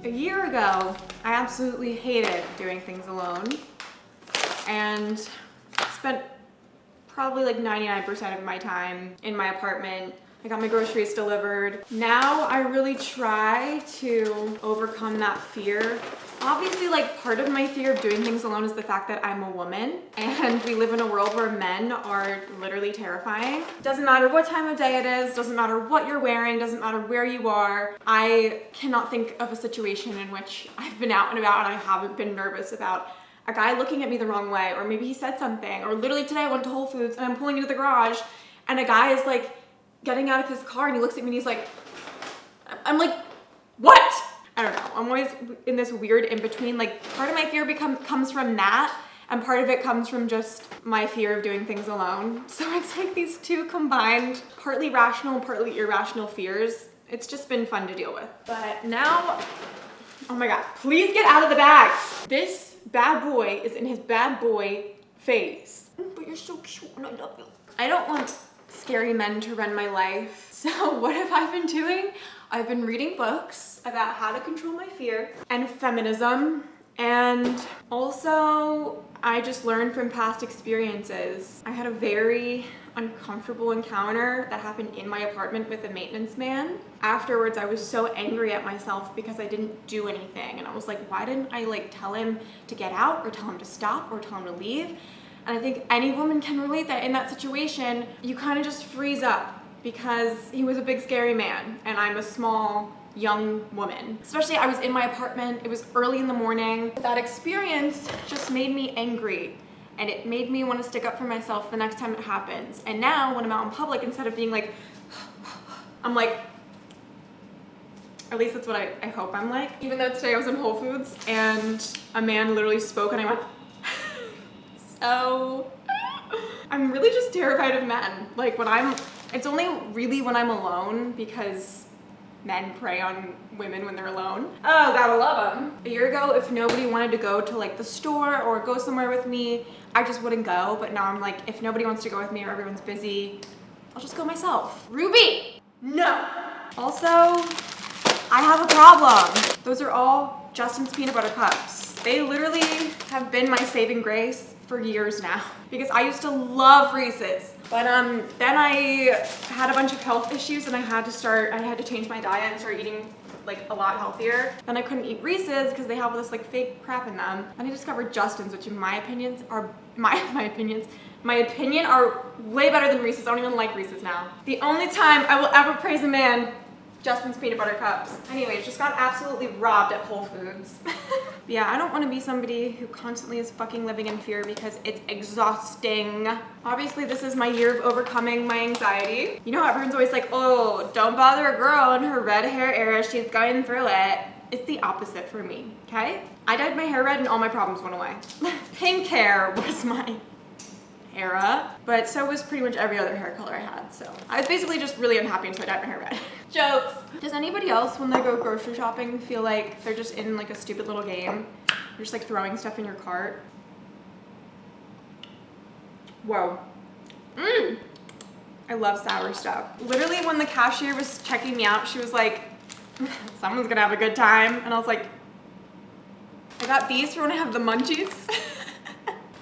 A year ago, I absolutely hated doing things alone and spent probably like 99% of my time in my apartment. I got my groceries delivered. Now I really try to overcome that fear. Obviously, like, part of my fear of doing things alone is the fact that I'm a woman and we live in a world where men are literally terrifying. Doesn't matter what time of day it is, doesn't matter what you're wearing, doesn't matter where you are. I cannot think of a situation in which I've been out and about and I haven't been nervous about a guy looking at me the wrong way, or maybe he said something, or literally today I went to Whole Foods and I'm pulling into the garage and a guy is like getting out of his car and he looks at me and he's like, I'm like, what? I don't know. I'm always in this weird in-between. Like, part of my fear comes from that, and part of it comes from just my fear of doing things alone. So it's like these two combined, partly rational, partly irrational fears. It's just been fun to deal with. But now, oh my God, please get out of the bag. This bad boy is in his bad boy phase. But you're so cute and I love you. I don't want scary men to run my life. So what have I been doing? I've been reading books about how to control my fear and feminism. And also, I just learned from past experiences. I had a very uncomfortable encounter that happened in my apartment with a maintenance man. Afterwards, I was so angry at myself because I didn't do anything. And I was like, why didn't I like tell him to get out or tell him to stop or tell him to leave? And I think any woman can relate that in that situation, you kind of just freeze up because he was a big scary man and I'm a small young woman. Especially I was in my apartment, it was early in the morning. That experience just made me angry and it made me want to stick up for myself the next time it happens. And now when I'm out in public, instead of being like, I'm like, at least that's what I hope I'm like. Even though today I was in Whole Foods and a man literally spoke and I went, so I'm really just terrified of men. Like it's only really when I'm alone because men prey on women when they're alone. Oh, gotta love them. A year ago, if nobody wanted to go to like the store or go somewhere with me, I just wouldn't go. But now I'm like, if nobody wants to go with me or everyone's busy, I'll just go myself. Ruby, no. Also, I have a problem. Those are all Justin's peanut butter cups. They literally have been my saving grace for years now because I used to love Reese's. But then I had a bunch of health issues and I had to change my diet and start eating like a lot healthier. Then I couldn't eat Reese's because they have all this like fake crap in them. And I discovered Justin's, which in my opinion are way better than Reese's. I don't even like Reese's now. The only time I will ever praise a man, Justin's peanut butter cups. Anyways, just got absolutely robbed at Whole Foods. Yeah, I don't want to be somebody who constantly is fucking living in fear because it's exhausting. Obviously, this is my year of overcoming my anxiety. You know how everyone's always like, oh, don't bother a girl in her red hair era, she's going through it. It's the opposite for me, okay? I dyed my hair red and all my problems went away. Pink hair was my era, but so was pretty much every other hair color I had. So I was basically just really unhappy until I dyed my hair red. Jokes. Does anybody else when they go grocery shopping feel like they're just in like a stupid little game? You're just like throwing stuff in your cart. Whoa. I love sour stuff. Literally when the cashier was checking me out, she was like, someone's gonna have a good time. And I was like, I got these for when I have the munchies.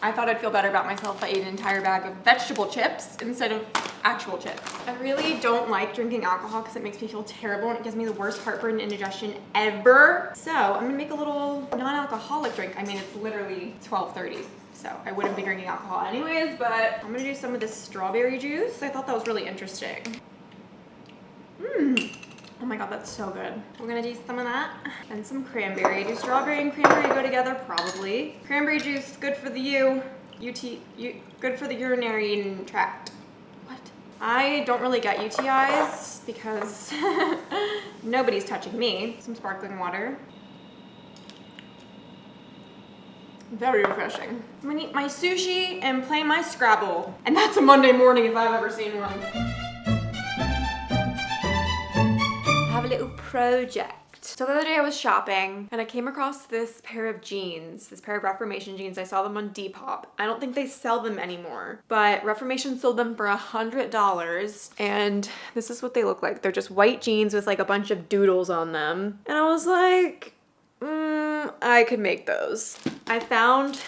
I thought I'd feel better about myself if I ate an entire bag of vegetable chips instead of actual chips. I really don't like drinking alcohol because it makes me feel terrible and it gives me the worst heartburn and indigestion ever. So I'm gonna make a little non-alcoholic drink. I mean, it's literally 12:30, so I wouldn't be drinking alcohol anyways, but I'm gonna do some of this strawberry juice. I thought that was really interesting. Oh my God, that's so good. We're gonna do some of that and some cranberry. Do strawberry and cranberry go together? Probably. Cranberry juice, good for the good for the urinary tract. What? I don't really get UTIs because nobody's touching me. Some sparkling water. Very refreshing. I'm gonna eat my sushi and play my Scrabble. And that's a Monday morning if I've ever seen one. Have a little project. So the other day I was shopping and I came across this pair of jeans, this pair of Reformation jeans. I saw them on Depop. I don't think they sell them anymore, but Reformation sold them for $100 and this is what they look like. They're just white jeans with like a bunch of doodles on them. And I was like, I could make those. I found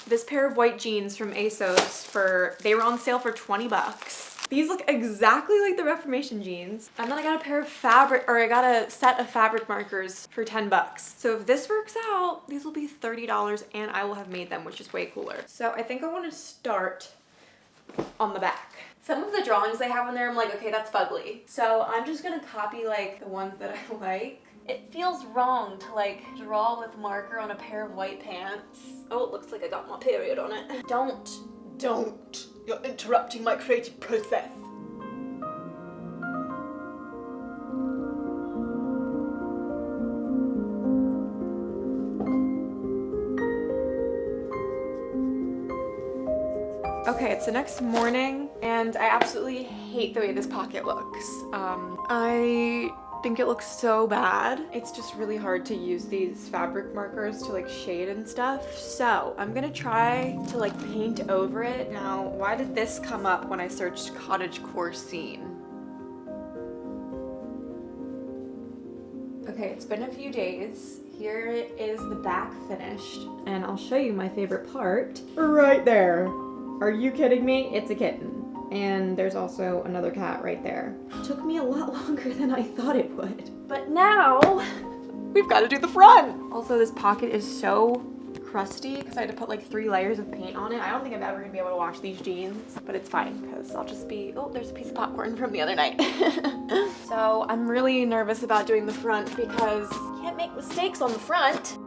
this pair of white jeans from ASOS they were on sale for 20 bucks. These look exactly like the Reformation jeans. And then I got I got a set of fabric markers for 10 bucks. So if this works out, these will be $30 and I will have made them, which is way cooler. So I think I want to start on the back. Some of the drawings they have in there, I'm like, okay, that's fugly. So I'm just gonna copy like the ones that I like. It feels wrong to like draw with marker on a pair of white pants. Oh, it looks like I got my period on it. Don't. You're interrupting my creative process. Okay, it's the next morning and I absolutely hate the way this pocket looks. I think it looks so bad. It's just really hard to use these fabric markers to like shade and stuff. So I'm gonna try to like paint over it. Now, why did this come up when I searched cottagecore scene? Okay, it's been a few days. Here is the back finished. And I'll show you my favorite part. Right there. Are you kidding me? It's a kitten. And there's also another cat right there. It took me a lot longer than I thought it would. But now, we've got to do the front. Also, this pocket is so crusty because I had to put like 3 layers of paint on it. I don't think I'm ever gonna be able to wash these jeans, but it's fine because I'll just be, oh, there's a piece of popcorn from the other night. So I'm really nervous about doing the front because you can't make mistakes on the front.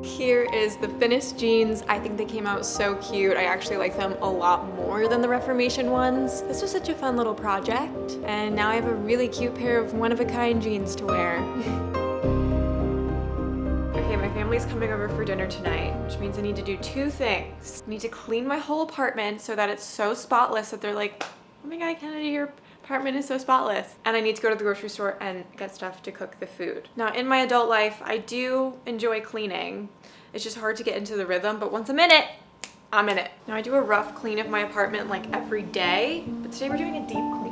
Here is the finished jeans. I think they came out so cute. I actually like them a lot more than the Reformation ones. This was such a fun little project. And now I have a really cute pair of one-of-a-kind jeans to wear. Okay, my family's coming over for dinner tonight, which means I need to do 2 things. I need to clean my whole apartment so that it's so spotless that they're like, oh my God, Kennedy, your apartment is so spotless. And I need to go to the grocery store and get stuff to cook the food. Now, in my adult life, I do enjoy cleaning. It's just hard to get into the rhythm, but once I'm in it, I'm in it. Now, I do a rough clean of my apartment like every day, but today we're doing a deep clean.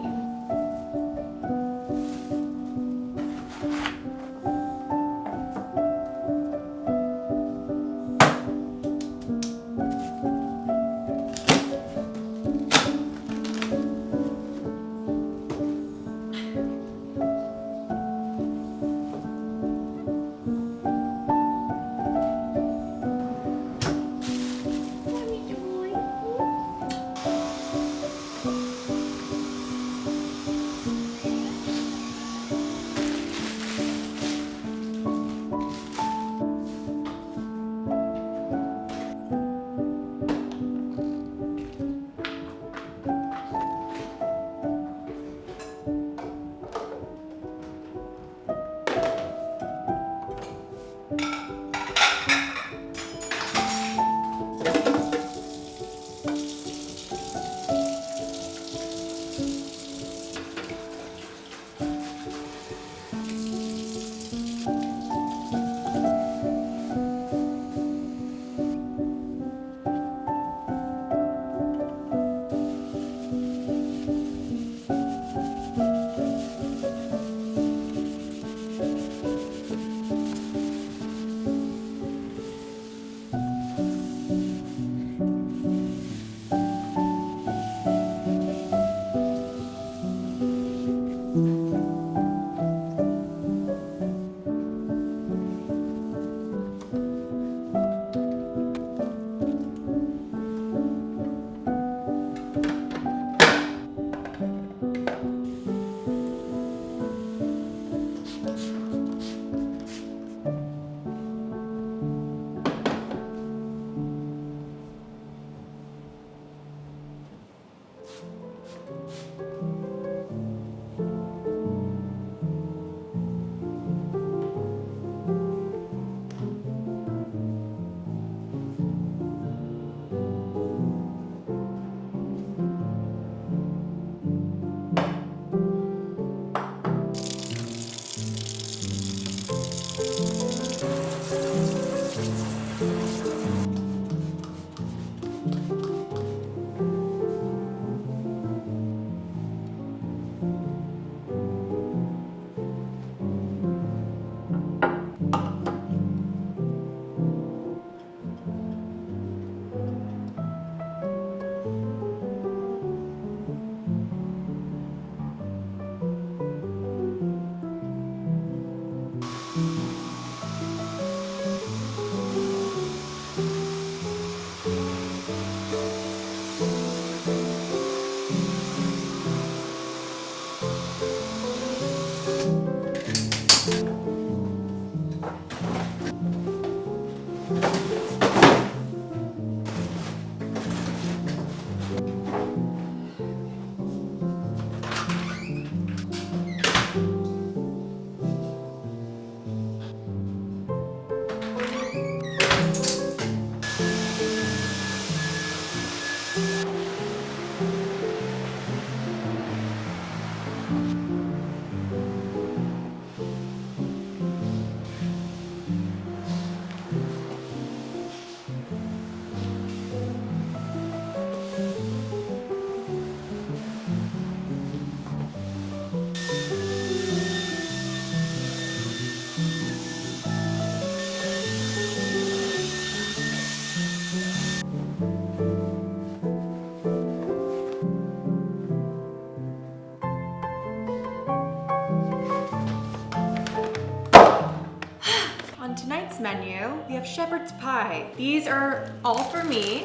this menu, we have shepherd's pie. These are all for me.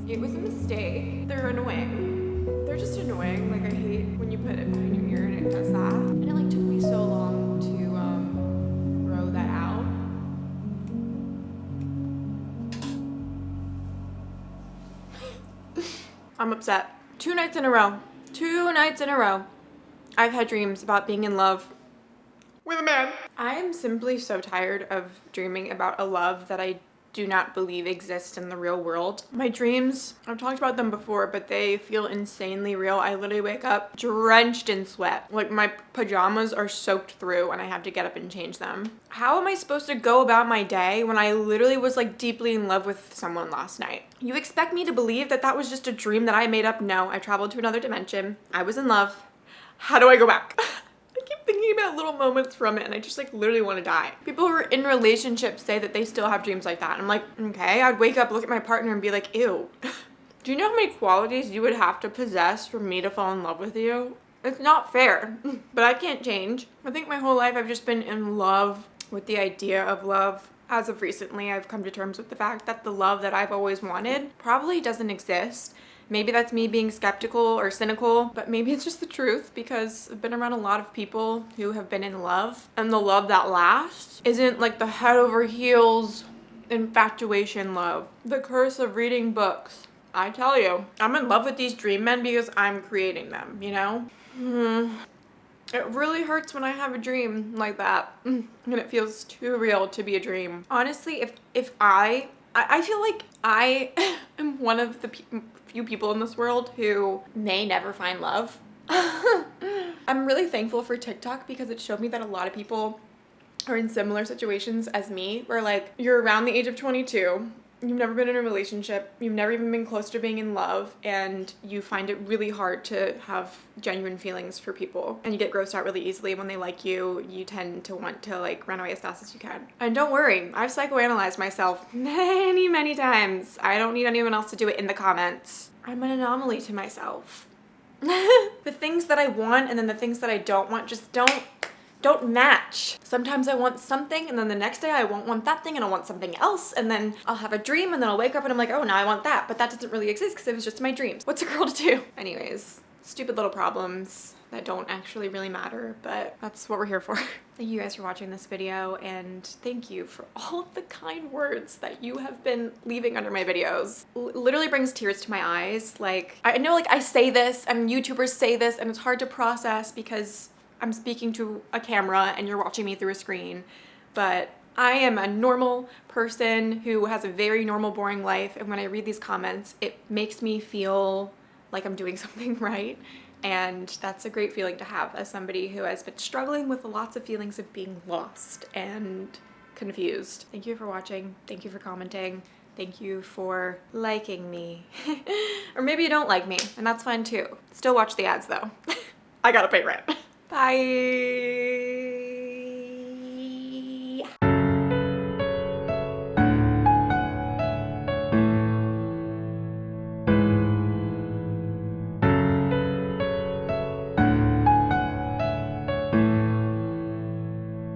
It was a mistake. They're annoying. They're just annoying. Like, I hate when you put it behind your ear and it does that. And it like took me so long to grow that out. I'm upset. 2 nights in a row. 2 nights in a row. I've had dreams about being in love with a man. I am simply so tired of dreaming about a love that I do not believe exists in the real world. My dreams, I've talked about them before, but they feel insanely real. I literally wake up drenched in sweat. Like, my pajamas are soaked through and I have to get up and change them. How am I supposed to go about my day when I literally was like deeply in love with someone last night? You expect me to believe that that was just a dream that I made up? No, I traveled to another dimension. I was in love. How do I go back? Thinking about little moments from it and I just like literally want to die. People who are in relationships say that they still have dreams like that. And I'm like, okay, I'd wake up, look at my partner and be like, ew. Do you know how many qualities you would have to possess for me to fall in love with you? It's not fair, but I can't change. I think my whole life I've just been in love with the idea of love. As of recently, I've come to terms with the fact that the love that I've always wanted probably doesn't exist. Maybe that's me being skeptical or cynical, but maybe it's just the truth because I've been around a lot of people who have been in love, and the love that lasts isn't like the head over heels infatuation love. The curse of reading books. I tell you, I'm in love with these dream men because I'm creating them, you know? It really hurts when I have a dream like that and it feels too real to be a dream. Honestly, if I feel like I am one of the few people in this world who may never find love. I'm really thankful for TikTok because it showed me that a lot of people are in similar situations as me, where like you're around the age of 22, you've never been in a relationship, you've never even been close to being in love, and you find it really hard to have genuine feelings for people, and you get grossed out really easily when they like you. You tend to want to like run away as fast as you can. And don't worry, I've psychoanalyzed myself many times. I don't need anyone else to do it in the comments. I'm an anomaly to myself. The things that I want and then the things that I don't want just don't match. Sometimes I want something and then the next day I won't want that thing and I'll want something else, and then I'll have a dream and then I'll wake up and I'm like, oh, now I want that, but that doesn't really exist because it was just my dreams. What's a girl to do? Anyways, stupid little problems that don't actually really matter, but that's what we're here for. Thank you guys for watching this video, and thank you for all of the kind words that you have been leaving under my videos. Literally brings tears to my eyes. Like, I know like I say this and YouTubers say this and it's hard to process because I'm speaking to a camera and you're watching me through a screen, but I am a normal person who has a very normal, boring life, and when I read these comments, it makes me feel like I'm doing something right, and that's a great feeling to have as somebody who has been struggling with lots of feelings of being lost and confused. Thank you for watching. Thank you for commenting. Thank you for liking me. Or maybe you don't like me, and that's fine too. Still watch the ads though. I gotta pay rent. Bye.